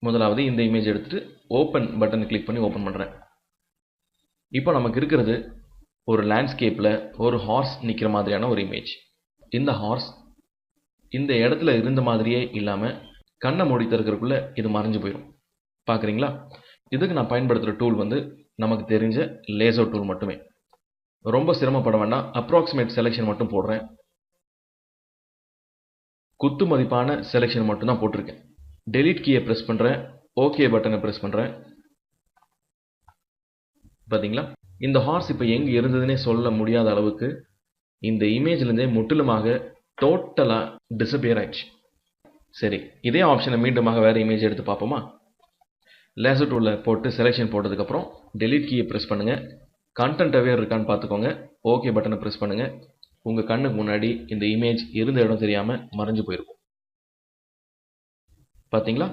முதலாவது இந்த இமேஜ் எடுத்துட்டு ஓப்பன் பட்டனை கிளிக் பண்ணி ஓப்பன் பண்ணுறேன். இப்போ நமக்கு இருக்கிறது ஒரு லேண்ட்ஸ்கேப்பில் ஒரு ஹார்ஸ் நிற்கிற மாதிரியான ஒரு இமேஜ். இந்த ஹார்ஸ் இந்த இடத்துல இருந்த மாதிரியே இல்லாமல் கண்ணை மூடி திறக்கிறதுக்குள்ள இது மறைஞ்சு போயிடும். பார்க்குறீங்களா? இதுக்கு நான் பயன்படுத்துகிற டூல் வந்து நமக்கு தெரிஞ்ச லேசர் டூல் மட்டுமே. ரொம்ப சிரமப்பட வேண்டாம். அப்ராக்சிமேட் செலெக்ஷன் மட்டும் போடுறேன். குத்து மதிப்பான செலெக்ஷன் மட்டும் தான் போட்டிருக்கேன். டெலீட் கீயை ப்ரெஸ் பண்ணுறேன். ஓகே பட்டனை ப்ரெஸ் பண்ணுறேன். பார்த்தீங்களா? இந்த ஹார்ஸ் இப்போ எங்கே இருந்ததுன்னே சொல்ல முடியாத அளவுக்கு இந்த இமேஜ்லேருந்தே முற்றிலுமாக டோட்டலாக டிஸப்பியர் ஆயிடுச்சு. சரி, இதே ஆப்ஷனை மீண்டுமாக வேறு இமேஜ் எடுத்து பார்ப்போமா? லேசர் டூலில் போட்டு செலெக்ஷன் போட்டதுக்கப்புறம் டெலீட் கீயை ப்ரெஸ் பண்ணுங்கள். கண்டென்ட் அவேர் இருக்கான்னு பார்த்துக்கோங்க. ஓகே பட்டனை ப்ரெஸ் பண்ணுங்கள். உங்கள் கண்ணுக்கு முன்னாடி இந்த இமேஜ் இருந்த இடம் தெரியாமல் மறைஞ்சு போயிருக்கும். பார்த்தீங்களா?